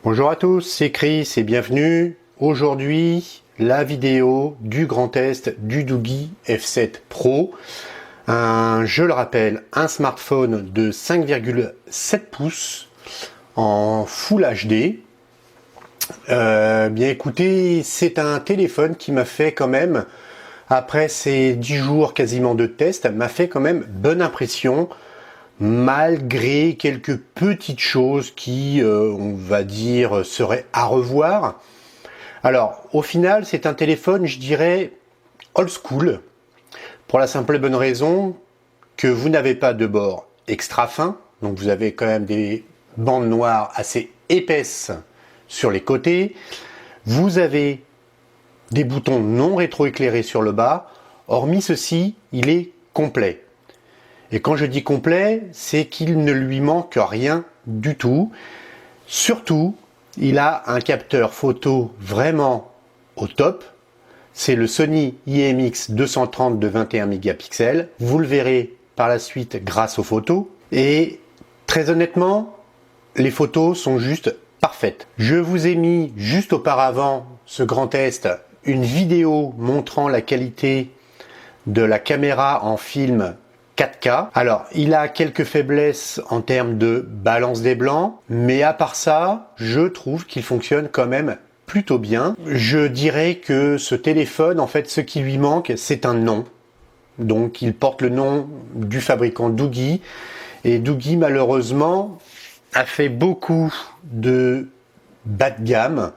Bonjour à tous, c'est Chris et bienvenue. Aujourd'hui, la vidéo du grand test du Doogee F7 Pro. Je le rappelle, un smartphone de 5,7 pouces en Full HD. Bien écoutez, c'est un téléphone qui m'a fait quand même, après ces 10 jours quasiment de test, m'a fait quand même bonne impression, malgré quelques petites choses qui, on va dire, seraient à revoir. Alors, au final, c'est un téléphone, je dirais, old school, pour la simple et bonne raison que vous n'avez pas de bord extra fin, donc vous avez quand même des bandes noires assez épaisses sur les côtés. Vous avez des boutons non rétroéclairés sur le bas. Hormis ceci, il est complet. Et quand je dis complet, c'est qu'il ne lui manque rien du tout. Surtout, il a un capteur photo vraiment au top. C'est le Sony IMX230 de 21 mégapixels. Vous le verrez par la suite grâce aux photos. Et très honnêtement, les photos sont juste parfaites. Je vous ai mis juste auparavant ce grand test une vidéo montrant la qualité de la caméra en film 4K. Alors, il a quelques faiblesses en termes de balance des blancs, mais à part ça, je trouve qu'il fonctionne quand même plutôt bien. Je dirais que ce téléphone, en fait, ce qui lui manque, c'est un nom. Donc, il porte le nom du fabricant Doogee. Et Doogee, malheureusement, a fait beaucoup de bas de gamme,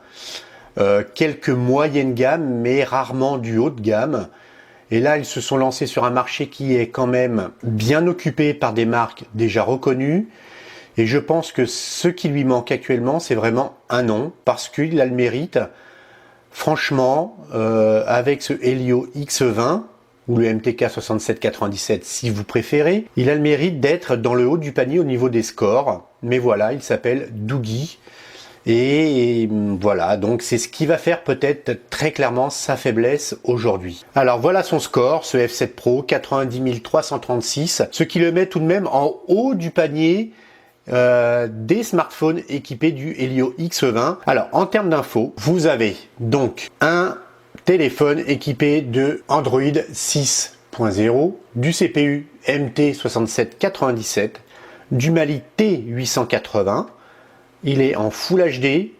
quelques moyennes gammes, mais rarement du haut de gamme. Et là, ils se sont lancés sur un marché qui est quand même bien occupé par des marques déjà reconnues. Et je pense que ce qui lui manque actuellement, c'est vraiment un nom, parce qu'il a le mérite, franchement, avec ce Helio X20, ou le MTK 6797 si vous préférez, il a le mérite d'être dans le haut du panier au niveau des scores. Mais voilà, il s'appelle Doogee. Et voilà, donc c'est ce qui va faire peut-être très clairement sa faiblesse aujourd'hui. Alors voilà son score, ce F7 Pro, 90 336, ce qui le met tout de même en haut du panier des smartphones équipés du Helio X20. Alors en termes d'infos, vous avez donc un téléphone équipé de Android 6.0, du CPU MT6797, du Mali T880. Il est en Full HD.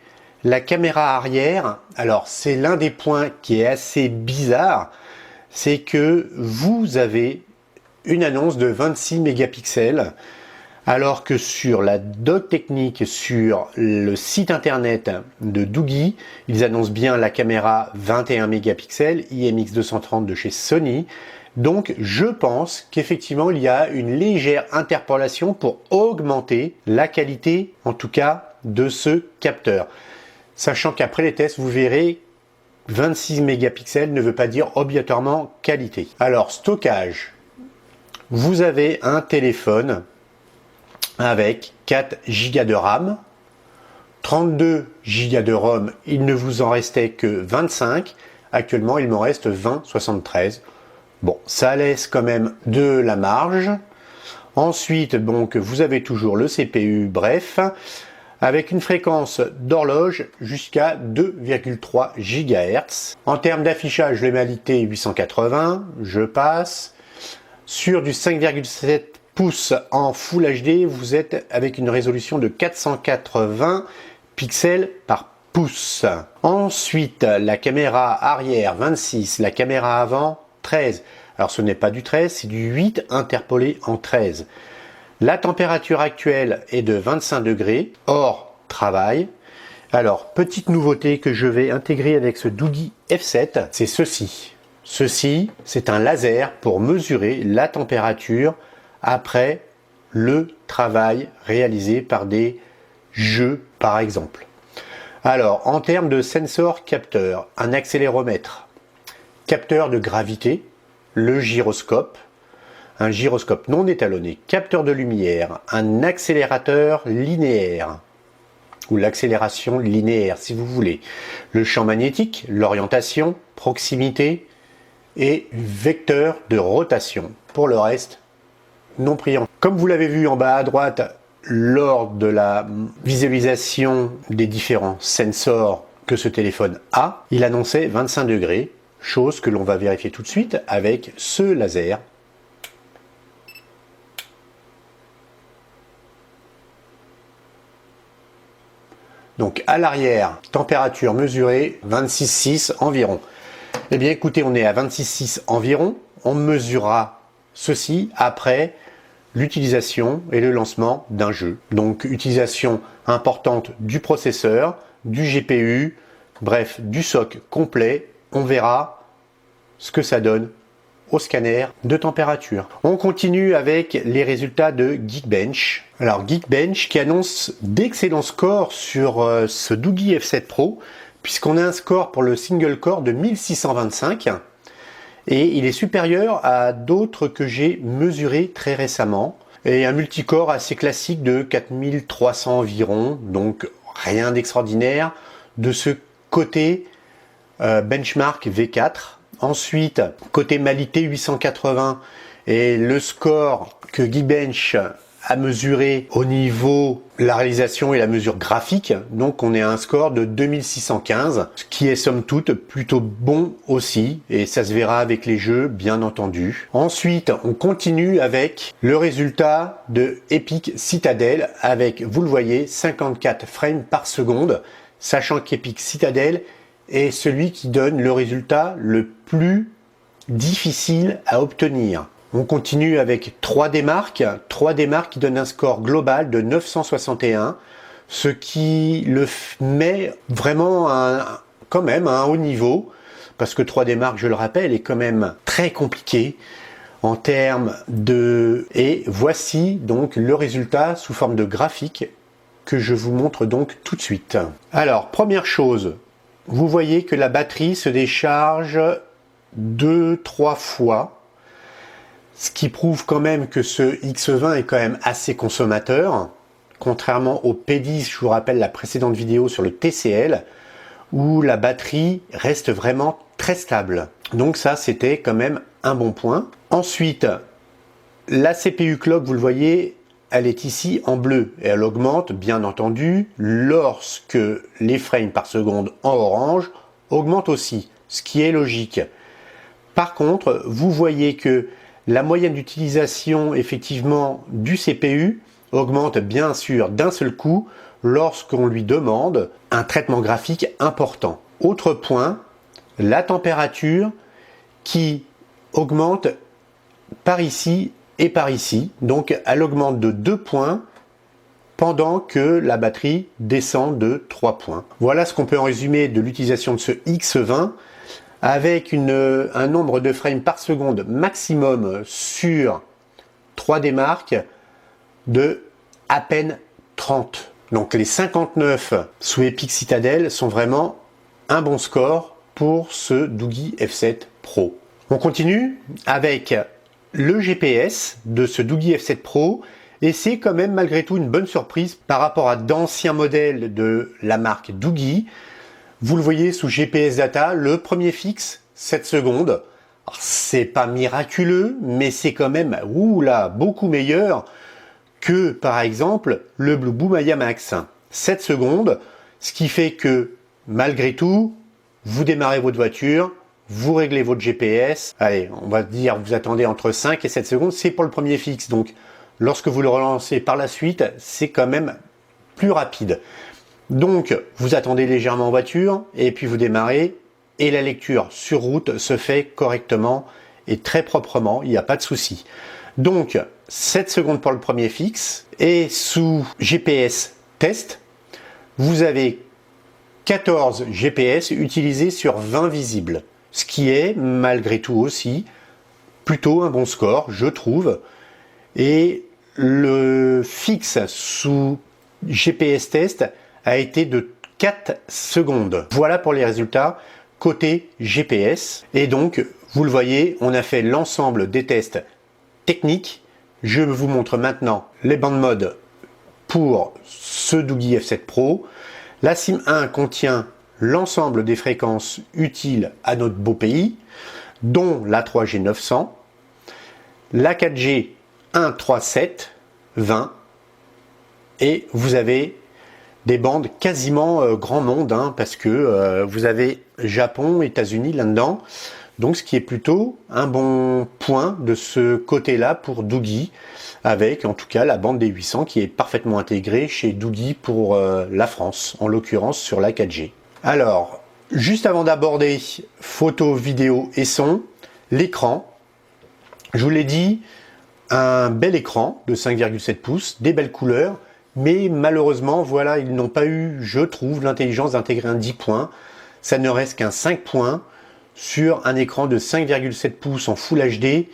La caméra arrière, alors c'est l'un des points qui est assez bizarre, c'est que vous avez une annonce de 26 mégapixels, alors que sur la doc technique, sur le site internet de Doogee, ils annoncent bien la caméra 21 mégapixels, IMX230 de chez Sony. Donc je pense qu'effectivement il y a une légère interpolation pour augmenter la qualité, en tout cas, de ce capteur. Sachant qu'après les tests, vous verrez, 26 mégapixels ne veut pas dire obligatoirement qualité. Alors stockage, vous avez un téléphone avec 4 Go de RAM, 32 Go de ROM, il ne vous en restait que 25, actuellement il m'en reste 73. Bon, ça laisse quand même de la marge. Ensuite, donc, vous avez toujours le CPU, bref, avec une fréquence d'horloge jusqu'à 2,3 GHz. En termes d'affichage, le Mali T880, je passe. Sur du 5,7 pouces en Full HD, vous êtes avec une résolution de 480 pixels par pouce. Ensuite, la caméra arrière 26, la caméra avant 13. Alors ce n'est pas du 13, c'est du 8 interpolé en 13. La température actuelle est de 25 degrés, hors travail. Alors, petite nouveauté que je vais intégrer avec ce Doogee F7, c'est ceci. Ceci, c'est un laser pour mesurer la température après le travail réalisé par des jeux, par exemple. Alors, en termes de sensor capteur, un accéléromètre, capteur de gravité, le gyroscope, un gyroscope non étalonné, capteur de lumière, un accélérateur linéaire, ou l'accélération linéaire si vous voulez, le champ magnétique, l'orientation, proximité et vecteur de rotation. Pour le reste, non priant. Comme vous l'avez vu en bas à droite, lors de la visualisation des différents sensors que ce téléphone a, il annonçait 25 degrés, chose que l'on va vérifier tout de suite avec ce laser. Donc à l'arrière, température mesurée 26,6 environ. Eh bien écoutez, on est à 26,6 environ. On mesurera ceci après l'utilisation et le lancement d'un jeu. Donc utilisation importante du processeur, du GPU, bref, du SoC complet. On verra ce que ça donne au scanner de température. On continue avec les résultats de Geekbench. Alors Geekbench qui annonce d'excellents scores sur ce Doogee F7 Pro, puisqu'on a un score pour le single core de 1625 et il est supérieur à d'autres que j'ai mesurés très récemment, et un multicore assez classique de 4300 environ, donc rien d'extraordinaire de ce côté benchmark V4. Ensuite, côté Mali T880 et le score que Geekbench a mesuré au niveau la réalisation et la mesure graphique, donc on est à un score de 2615, ce qui est somme toute plutôt bon aussi, et ça se verra avec les jeux bien entendu. Ensuite, on continue avec le résultat de Epic Citadel avec, vous le voyez, 54 frames par seconde, sachant qu'Epic Citadel est celui qui donne le résultat le plus difficile à obtenir. On continue avec 3D Mark qui donne un score global de 961, ce qui le met vraiment quand même à un haut niveau, parce que 3D Mark, je le rappelle, est quand même très compliqué en termes de... Et voici donc le résultat sous forme de graphique que je vous montre donc tout de suite. Alors, première chose, vous voyez que la batterie se décharge 2-3 fois, ce qui prouve quand même que ce X20 est quand même assez consommateur, contrairement au P10, je vous rappelle la précédente vidéo sur le TCL, où la batterie reste vraiment très stable. Donc ça, c'était quand même un bon point. Ensuite, la CPU clock, vous le voyez, elle est ici en bleu et elle augmente bien entendu lorsque les frames par seconde en orange augmentent aussi, ce qui est logique. Par contre, vous voyez que la moyenne d'utilisation effectivement du CPU augmente bien sûr d'un seul coup lorsqu'on lui demande un traitement graphique important. Autre point, la température qui augmente par ici et par ici, donc elle augmente de 2 points pendant que la batterie descend de 3 points. Voilà ce qu'on peut en résumer de l'utilisation de ce X20 avec un nombre de frames par seconde maximum sur 3D Mark de à peine 30. Donc les 59 sous Epic Citadel sont vraiment un bon score pour ce Doogee F7 Pro. On continue avec le GPS de ce Doogee F7 Pro, et c'est quand même malgré tout une bonne surprise par rapport à d'anciens modèles de la marque Doogee. Vous le voyez sous GPS Data, le premier fixe 7 secondes. C'est pas miraculeux, mais c'est quand même beaucoup meilleur que par exemple le Blueboom Maya Max. 7 secondes, ce qui fait que malgré tout, vous démarrez votre voiture, vous réglez votre GPS, allez, on va dire vous attendez entre 5 et 7 secondes, c'est pour le premier fixe, donc lorsque vous le relancez par la suite, c'est quand même plus rapide. Donc vous attendez légèrement en voiture, et puis vous démarrez, et la lecture sur route se fait correctement et très proprement, il n'y a pas de souci. Donc 7 secondes pour le premier fixe, et sous GPS test, vous avez 14 GPS utilisés sur 20 visibles. Ce qui est, malgré tout aussi, plutôt un bon score, je trouve. Et le fixe sous GPS test a été de 4 secondes. Voilà pour les résultats côté GPS. Et donc, vous le voyez, on a fait l'ensemble des tests techniques. Je vous montre maintenant les bandes mode pour ce Doogee F7 Pro. La SIM 1 contient l'ensemble des fréquences utiles à notre beau pays, dont la 3G 900. la 4G 1.3.7 20 et vous avez des bandes quasiment grand monde, hein, parce que vous avez Japon, États-Unis là-dedans. Donc ce qui est plutôt un bon point de ce côté-là pour Doogee, avec en tout cas la bande des 800 qui est parfaitement intégrée chez Doogee pour la France, en l'occurrence sur la 4G. Alors, juste avant d'aborder photo, vidéo et son, l'écran, je vous l'ai dit, un bel écran de 5,7 pouces, des belles couleurs, mais malheureusement, voilà, ils n'ont pas eu, je trouve, l'intelligence d'intégrer un 10 points. Ça ne reste qu'un 5 points sur un écran de 5,7 pouces en Full HD.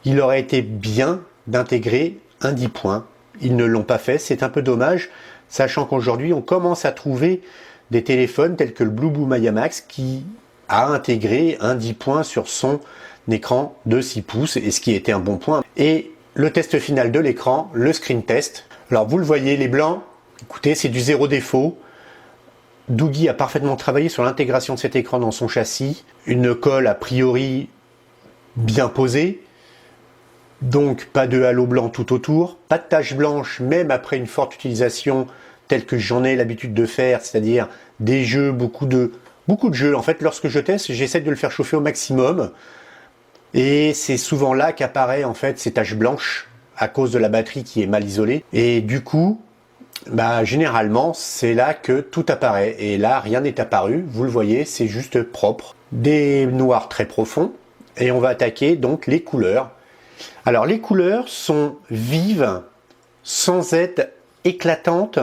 Il aurait été bien d'intégrer un 10 points. Ils ne l'ont pas fait, c'est un peu dommage, sachant qu'aujourd'hui, on commence à trouver des téléphones tels que le Blueboom Maya Max qui a intégré un 10 points sur son écran de 6 pouces, et ce qui était un bon point. Et le test final de l'écran, le screen test. Alors vous le voyez, les blancs, écoutez, c'est du zéro défaut. Doogee a parfaitement travaillé sur l'intégration de cet écran dans son châssis. Une colle a priori bien posée. Donc pas de halo blanc tout autour. Pas de taches blanches, même après une forte utilisation telle que j'en ai l'habitude de faire, c'est-à-dire des jeux, beaucoup de jeux. En fait, lorsque je teste, j'essaie de le faire chauffer au maximum. Et c'est souvent là qu'apparaissent en fait ces taches blanches à cause de la batterie qui est mal isolée. Et du coup, généralement, c'est là que tout apparaît. Et là, rien n'est apparu. Vous le voyez, c'est juste propre. Des noirs très profonds. Et on va attaquer donc les couleurs. Alors, les couleurs sont vives sans être éclatantes.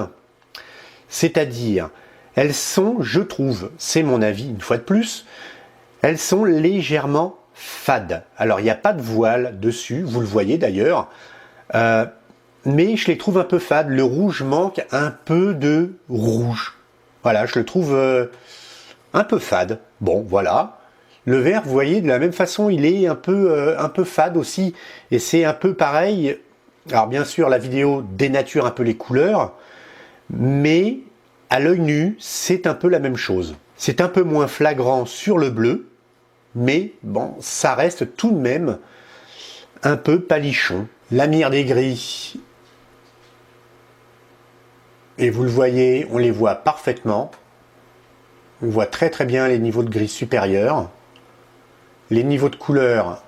C'est-à-dire, elles sont, je trouve, c'est mon avis une fois de plus, elles sont légèrement fades. Alors, il n'y a pas de voile dessus, vous le voyez d'ailleurs. Mais je les trouve un peu fades. Le rouge manque un peu de rouge. Voilà, je le trouve un peu fade. Bon, voilà. Le vert, vous voyez, de la même façon, il est un peu fade aussi. Et c'est un peu pareil. Alors bien sûr, la vidéo dénature un peu les couleurs. Mais à l'œil nu, c'est un peu la même chose. C'est un peu moins flagrant sur le bleu. Mais bon, ça reste tout de même un peu palichon. La mire des gris, et vous le voyez, on les voit parfaitement. On voit très très bien les niveaux de gris supérieurs. Les niveaux de couleur,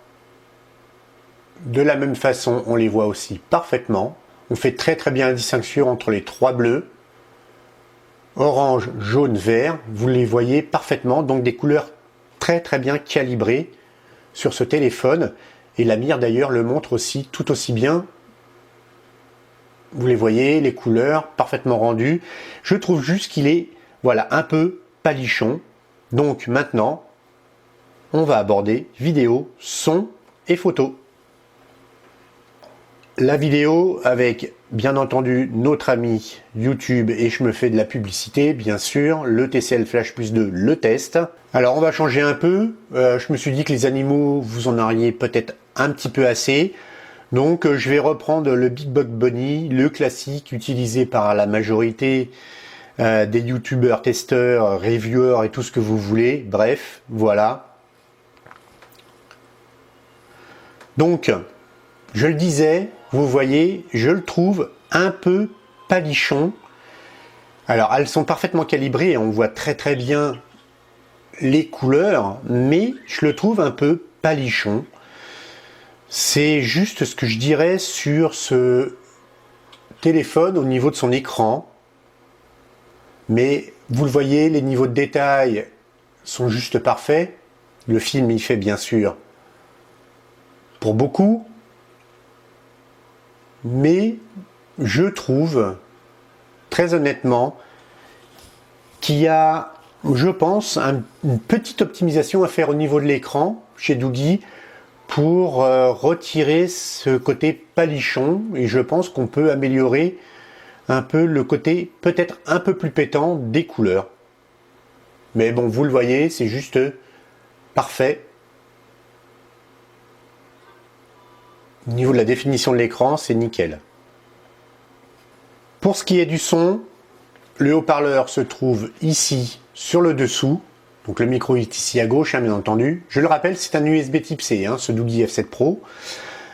de la même façon, on les voit aussi parfaitement. On fait très très bien la distinction entre les trois bleus. Orange, jaune, vert, vous les voyez parfaitement. Donc des couleurs très très bien calibrées sur ce téléphone. Et la mire d'ailleurs le montre aussi tout aussi bien. Vous les voyez, les couleurs parfaitement rendues. Je trouve juste qu'il est voilà, un peu palichon. Donc maintenant, on va aborder vidéo, son et photo. La vidéo avec bien entendu notre ami YouTube, et je me fais de la publicité bien sûr, le TCL Flash Plus 2, le test. Alors on va changer un peu, je me suis dit que les animaux vous en auriez peut-être un petit peu assez. Donc je vais reprendre le Big Buck Bunny, le classique utilisé par la majorité des youtubeurs, testeurs, reviewers et tout ce que vous voulez. Bref, voilà. Donc, je le disais, vous voyez, je le trouve un peu palichon. Alors, elles sont parfaitement calibrées et on voit très très bien les couleurs, mais je le trouve un peu palichon. C'est juste ce que je dirais sur ce téléphone au niveau de son écran. Mais vous le voyez, les niveaux de détail sont juste parfaits. Le film y fait bien sûr pour beaucoup. Mais je trouve, très honnêtement, qu'il y a, je pense, une petite optimisation à faire au niveau de l'écran chez Doogee pour retirer ce côté palichon, et je pense qu'on peut améliorer un peu le côté peut-être un peu plus pétant des couleurs. Mais bon, vous le voyez, c'est juste parfait. Au niveau de la définition de l'écran, c'est nickel. Pour ce qui est du son, le haut-parleur se trouve ici sur le dessous. Donc le micro est ici à gauche, hein, bien entendu. Je le rappelle, c'est un USB type C, hein, ce Doogee F7 Pro.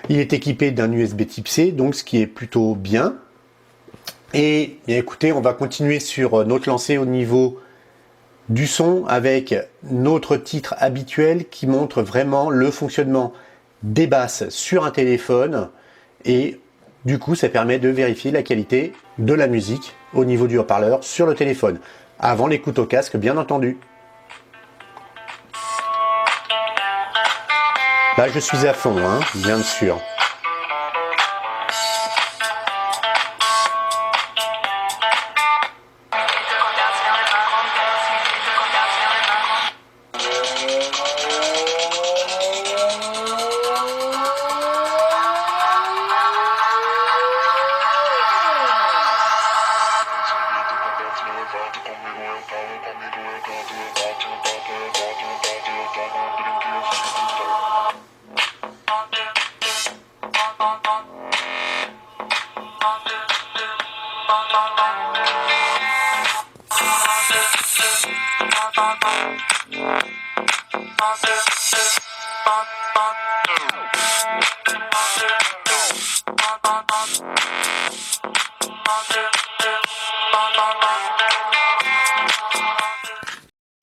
Il est équipé d'un USB type C, donc ce qui est plutôt bien. Et bien écoutez, on va continuer sur notre lancée au niveau du son avec notre titre habituel qui montre vraiment le fonctionnement des basses sur un téléphone. Et du coup, ça permet de vérifier la qualité de la musique au niveau du haut-parleur sur le téléphone. Avant l'écoute au casque, bien entendu. Là, je suis à fond, hein, bien sûr.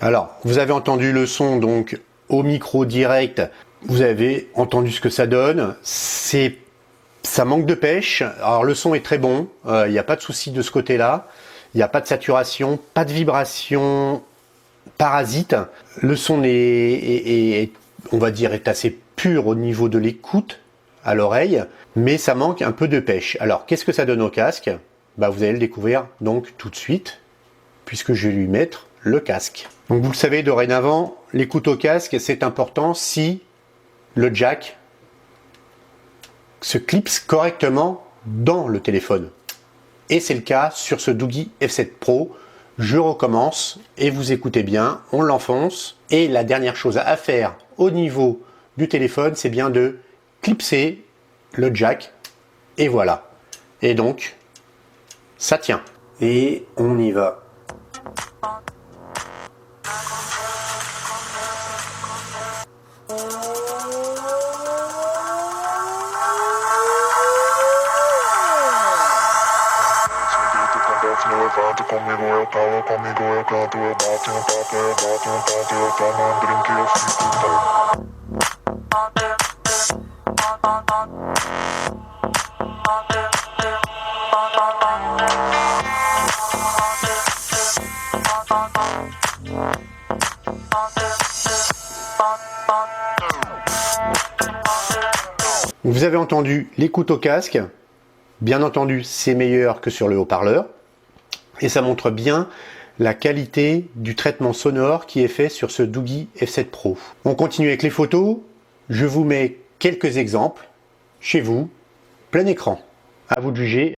Alors, vous avez entendu le son donc au micro direct, vous avez entendu ce que ça donne, ça manque de pêche. Alors le son est très bon, il n'y a pas de souci de ce côté-là, il n'y a pas de saturation, pas de vibration parasite. Le son on va dire, est assez pur au niveau de l'écoute à l'oreille, mais ça manque un peu de pêche. Alors qu'est-ce que ça donne au casque? Bah, vous allez le découvrir donc tout de suite, puisque je vais lui mettre le casque. Donc vous le savez, dorénavant, l'écoute au casque, c'est important si le jack se clipse correctement dans le téléphone. Et c'est le cas sur ce Doogee F7 Pro. Je recommence et vous écoutez bien, on l'enfonce. Et la dernière chose à faire au niveau du téléphone, c'est bien de clipser le jack. Et voilà. Et donc, ça tient. Et on y va. Levanta comigo, eu calo comigo, eu canto, eu bato um papo, eu boto um ponto, eu tomo um drink, eu fico doido. Vous avez entendu l'écoute au casque. Bien entendu, c'est meilleur que sur le haut-parleur. Et ça montre bien la qualité du traitement sonore qui est fait sur ce Doogee F7 Pro. On continue avec les photos. Je vous mets quelques exemples chez vous, plein écran. À vous de juger.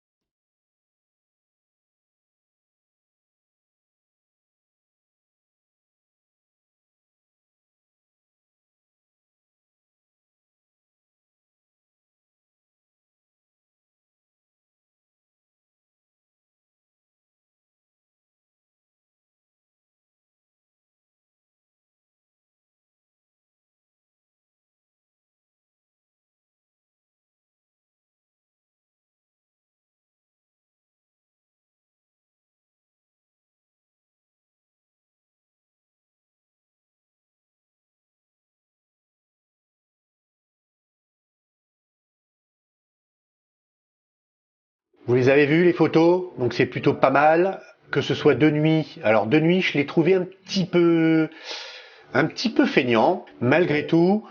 Vous les avez vus les photos, donc c'est plutôt pas mal, que ce soit de nuit. Alors de nuit, je l'ai trouvé un petit peu feignant. Malgré tout,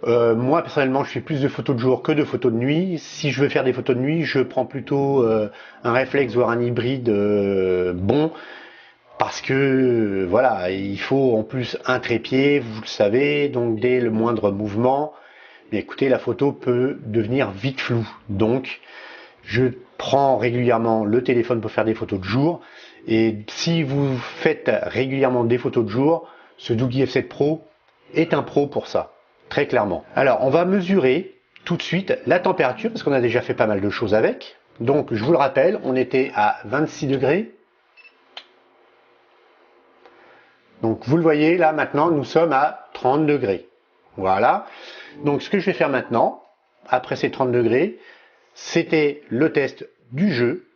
moi personnellement, je fais plus de photos de jour que de photos de nuit. Si je veux faire des photos de nuit, je prends plutôt un réflexe, voire un hybride bon, parce que voilà, il faut en plus un trépied, vous le savez, donc dès le moindre mouvement, mais écoutez, la photo peut devenir vite floue. Donc je prends régulièrement le téléphone pour faire des photos de jour. Et si vous faites régulièrement des photos de jour, ce Doogee F7 Pro est un pro pour ça, très clairement. Alors, on va mesurer tout de suite la température, parce qu'on a déjà fait pas mal de choses avec. Donc, je vous le rappelle, on était à 26 degrés. Donc, vous le voyez, là, maintenant, nous sommes à 30 degrés. Voilà. Donc, ce que je vais faire maintenant, après ces 30 degrés. C'était le test du jeu.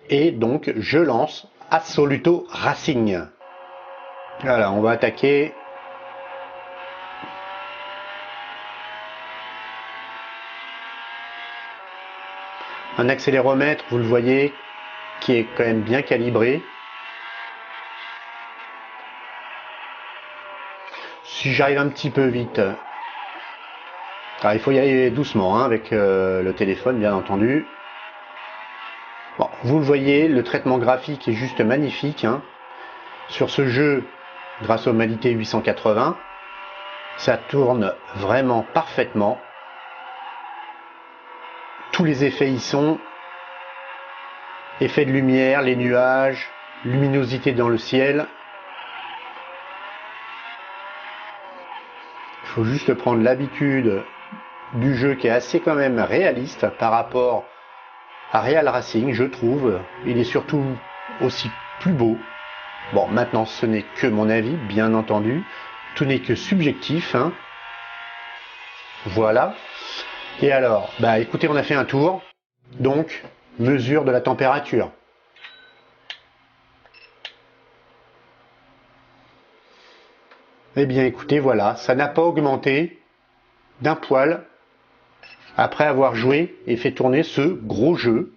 Et donc, je lance Assoluto Racing. Voilà, on va attaquer. Un accéléromètre, vous le voyez, qui est quand même bien calibré. Si j'arrive un petit peu vite, alors il faut y aller doucement hein, avec le téléphone, bien entendu. Bon, vous le voyez, le traitement graphique est juste magnifique. Hein. Sur ce jeu, grâce au Mali T880, ça tourne vraiment parfaitement. Tous les effets y sont. Effet de lumière, les nuages, luminosité dans le ciel. Il faut juste prendre l'habitude du jeu qui est assez quand même réaliste par rapport à Real Racing, je trouve. Il est surtout aussi plus beau. Bon, maintenant ce n'est que mon avis, bien entendu. Tout n'est que subjectif. Hein. Voilà. Et alors, bah écoutez, on a fait un tour. Donc, mesure de la température. Eh bien écoutez, voilà, ça n'a pas augmenté d'un poil après avoir joué et fait tourner ce gros jeu.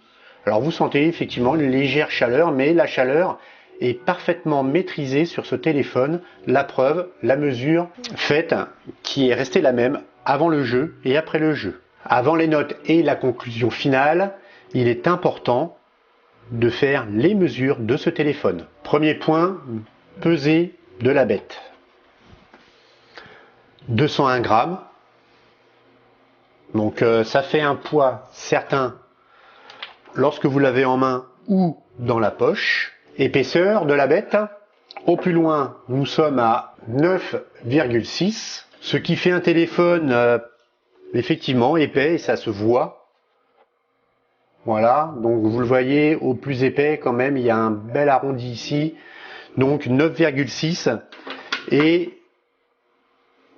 Alors vous sentez effectivement une légère chaleur, mais la chaleur est parfaitement maîtrisée sur ce téléphone. La preuve, la mesure faite qui est restée la même avant le jeu et après le jeu. Avant les notes et la conclusion finale, il est important de faire les mesures de ce téléphone. Premier point, pesée de la bête. 201 grammes. Donc ça fait un poids certain lorsque vous l'avez en main ou dans la poche. Épaisseur de la bête. Au plus loin, nous sommes à 9,6. Ce qui fait un téléphone effectivement épais et ça se voit. Voilà, donc vous le voyez, au plus épais quand même, il y a un bel arrondi ici. Donc 9,6. Et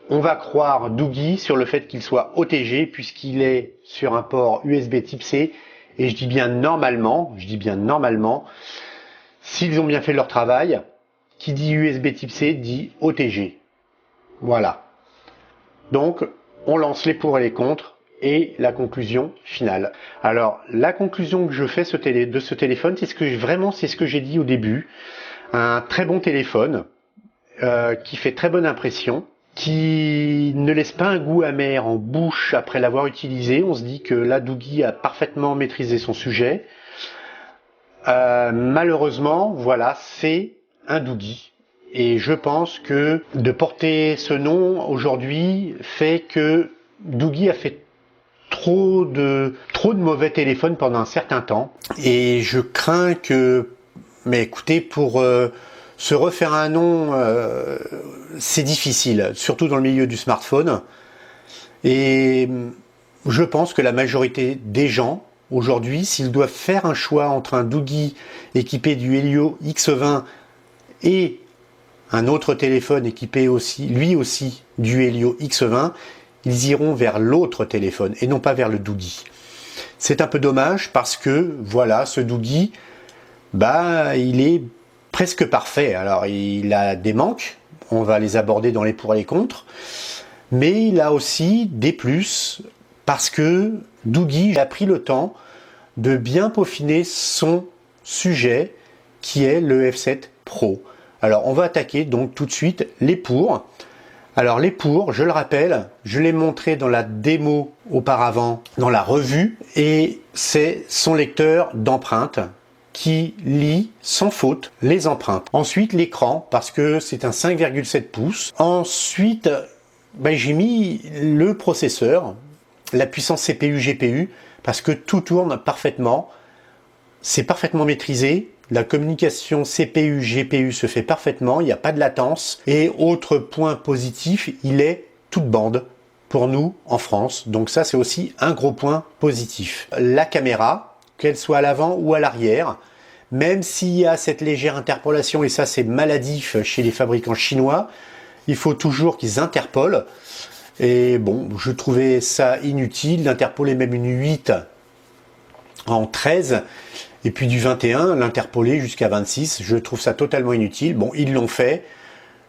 on va croire Doogee sur le fait qu'il soit OTG puisqu'il est sur un port USB type C. Et je dis bien normalement, s'ils ont bien fait leur travail, qui dit USB type C dit OTG. Voilà. Donc, on lance les pour et les contre et la conclusion finale. Alors, la conclusion que je fais de ce téléphone, c'est ce que j'ai dit au début. Un très bon téléphone qui fait très bonne impression, qui ne laisse pas un goût amer en bouche après l'avoir utilisé. On se dit que là, Doogee a parfaitement maîtrisé son sujet. Malheureusement, voilà, c'est un Doogee. Et je pense que de porter ce nom aujourd'hui fait que Doogee a fait trop de mauvais téléphones pendant un certain temps. Et je crains que... Mais écoutez, pour se refaire un nom, c'est difficile, surtout dans le milieu du smartphone. Et je pense que la majorité des gens, aujourd'hui, s'ils doivent faire un choix entre un Doogee équipé du Helio X20 et un autre téléphone équipé aussi, lui aussi, du Helio X20, ils iront vers l'autre téléphone et non pas vers le Doogee. C'est un peu dommage parce que, voilà, ce Doogee, bah, il est presque parfait. Alors, il a des manques, on va les aborder dans les pour et les contre, mais il a aussi des plus parce que Doogee a pris le temps de bien peaufiner son sujet qui est le F7 Pro. Alors, on va attaquer donc tout de suite les pour. Alors, les pour, je le rappelle, je l'ai montré dans la démo auparavant, dans la revue, et c'est son lecteur d'empreintes qui lit sans faute les empreintes. Ensuite, l'écran, parce que c'est un 5,7 pouces. Ensuite, j'ai mis le processeur, la puissance CPU, GPU, parce que tout tourne parfaitement. C'est parfaitement maîtrisé. La communication CPU, GPU se fait parfaitement, il n'y a pas de latence. Et autre point positif, il est toute bande pour nous en France. Donc ça, c'est aussi un gros point positif. La caméra, qu'elle soit à l'avant ou à l'arrière, même s'il y a cette légère interpolation, et ça c'est maladif chez les fabricants chinois, il faut toujours qu'ils interpolent. Et bon, je trouvais ça inutile d'interpoler même une 8 en 13 et puis du 21, l'interpoler jusqu'à 26. Je trouve ça totalement inutile. Bon, ils l'ont fait.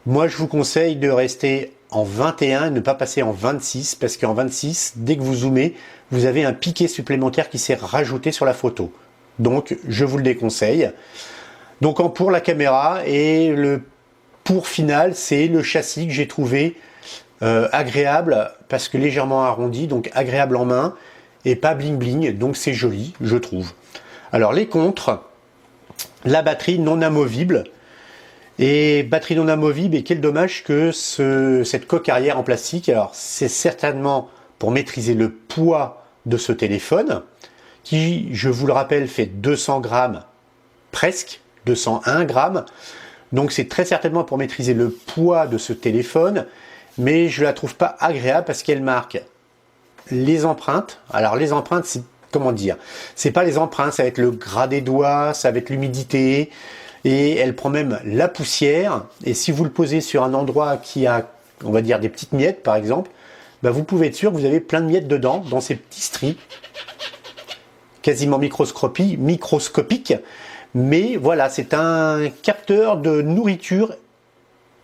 Moi, je vous conseille de rester en 21 et ne pas passer en 26 parce qu'en 26, dès que vous zoomez, vous avez un piqué supplémentaire qui s'est rajouté sur la photo. Donc, je vous le déconseille. Donc, pour la caméra et le pour final, c'est le châssis que j'ai trouvé agréable parce que légèrement arrondi, donc agréable en main et pas bling bling, donc c'est joli, je trouve. Alors, les contres, la batterie non amovible. Et batterie non amovible, et quel dommage que cette coque arrière en plastique. Alors c'est certainement pour maîtriser le poids de ce téléphone, qui, je vous le rappelle, fait 200 grammes, presque 201 grammes. Donc c'est très certainement pour maîtriser le poids de ce téléphone, mais je la trouve pas agréable parce qu'elle marque les empreintes. Alors les empreintes, c'est comment dire, c'est pas les empreintes, ça va être le gras des doigts, ça va être l'humidité. Et elle prend même la poussière. Et si vous le posez sur un endroit qui a, on va dire, des petites miettes, par exemple, bah vous pouvez être sûr que vous avez plein de miettes dedans, dans ces petits stries, quasiment microscopiques. Mais voilà, c'est un capteur de nourriture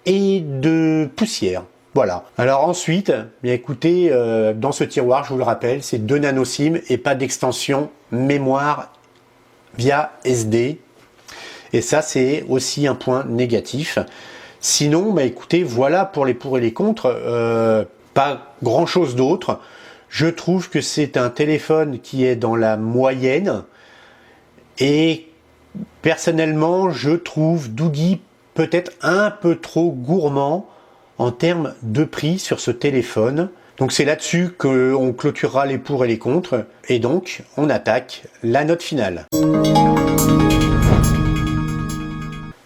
et de poussière. Voilà. Alors ensuite, bien écoutez, dans ce tiroir, je vous le rappelle, c'est 2 nano SIM et pas d'extension mémoire via SD. Et ça, c'est aussi un point négatif. Sinon, bah écoutez, voilà pour les pour et les contre. Pas grand-chose d'autre. Je trouve que c'est un téléphone qui est dans la moyenne. Et personnellement, je trouve Doogee peut-être un peu trop gourmand en termes de prix sur ce téléphone. Donc c'est là-dessus qu'on clôturera les pour et les contre. Et donc, on attaque la note finale.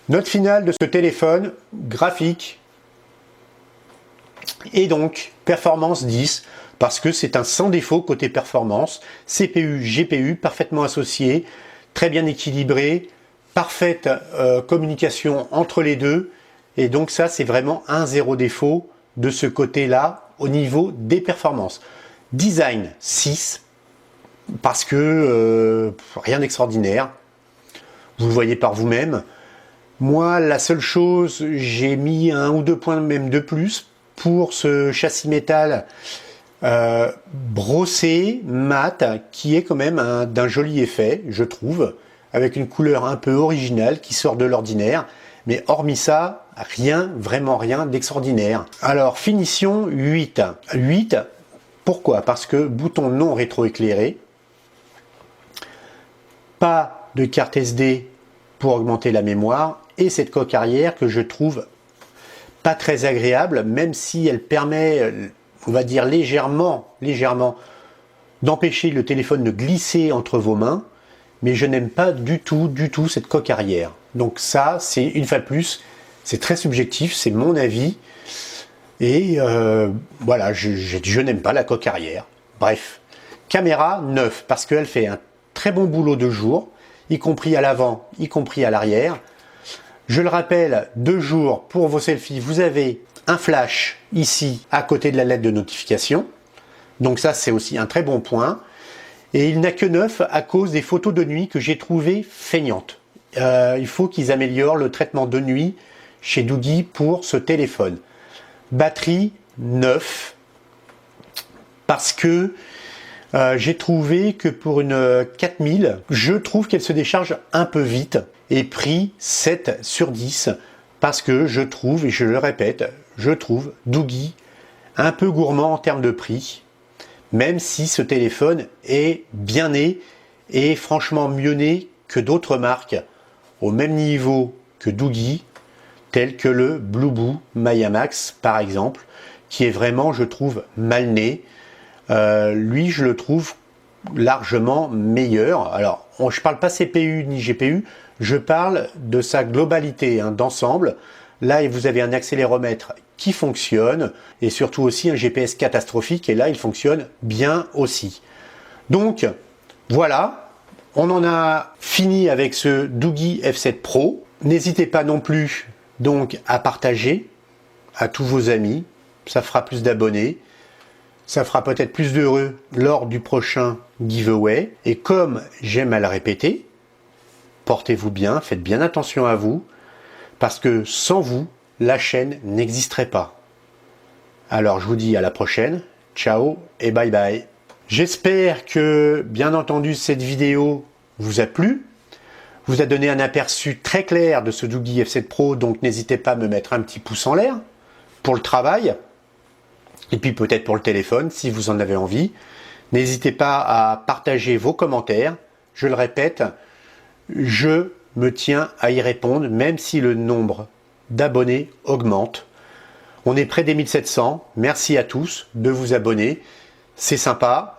Note finale de ce téléphone, graphique et donc performance 10 parce que c'est un sans défaut côté performance, CPU, GPU parfaitement associés, très bien équilibré, parfaite communication entre les deux et donc ça c'est vraiment un zéro défaut de ce côté-là au niveau des performances. Design 6 parce que rien d'extraordinaire, vous le voyez par vous-même. Moi, la seule chose, j'ai mis 1 ou 2 points même de plus pour ce châssis métal brossé, mat, qui est quand même d'un joli effet, je trouve, avec une couleur un peu originale qui sort de l'ordinaire. Mais hormis ça, rien, vraiment rien d'extraordinaire. Alors, finition 8. 8, pourquoi? Parce que bouton non rétroéclairé, pas de carte SD pour augmenter la mémoire, et cette coque arrière que je trouve pas très agréable, même si elle permet, on va dire légèrement, d'empêcher le téléphone de glisser entre vos mains, mais je n'aime pas du tout cette coque arrière. Donc ça, c'est une fois de plus, c'est très subjectif, c'est mon avis, et voilà, je n'aime pas la coque arrière. Bref, caméra 9, parce qu'elle fait un très bon boulot de jour, y compris à l'avant, y compris à l'arrière. Je le rappelle, de jour, pour vos selfies, vous avez un flash ici, à côté de la lettre de notification. Donc ça, c'est aussi un très bon point. Et il n'a que 9 à cause des photos de nuit que j'ai trouvées feignantes. Il faut qu'ils améliorent le traitement de nuit chez Doogee pour ce téléphone. Batterie 9, parce que j'ai trouvé que pour une 4000, je trouve qu'elle se décharge un peu vite et prix 7 sur 10 parce que je trouve, et je le répète, je trouve Doogee un peu gourmand en termes de prix, même si ce téléphone est bien né et franchement mieux né que d'autres marques au même niveau que Doogee, tels que le Blueboo Maya Max par exemple, qui est vraiment, je trouve, mal né. Lui, je le trouve largement meilleur. Alors, je parle pas CPU ni GPU, je parle de sa globalité, d'ensemble. Là, vous avez un accéléromètre qui fonctionne et surtout aussi un GPS catastrophique et là, il fonctionne bien aussi. Donc, voilà, on en a fini avec ce Doogee F7 Pro. N'hésitez pas non plus donc à partager à tous vos amis, ça fera plus d'abonnés. Ça fera peut-être plus d'heureux lors du prochain giveaway. Et comme j'aime à le répéter, portez-vous bien, faites bien attention à vous, parce que sans vous, la chaîne n'existerait pas. Alors je vous dis à la prochaine, ciao et bye bye. J'espère que, bien entendu, cette vidéo vous a plu, vous a donné un aperçu très clair de ce Doogee F7 Pro, donc n'hésitez pas à me mettre un petit pouce en l'air pour le travail, et puis peut-être pour le téléphone si vous en avez envie. N'hésitez pas à partager vos commentaires, je le répète, je me tiens à y répondre, même si le nombre d'abonnés augmente. On est près des 1700, merci à tous de vous abonner, c'est sympa.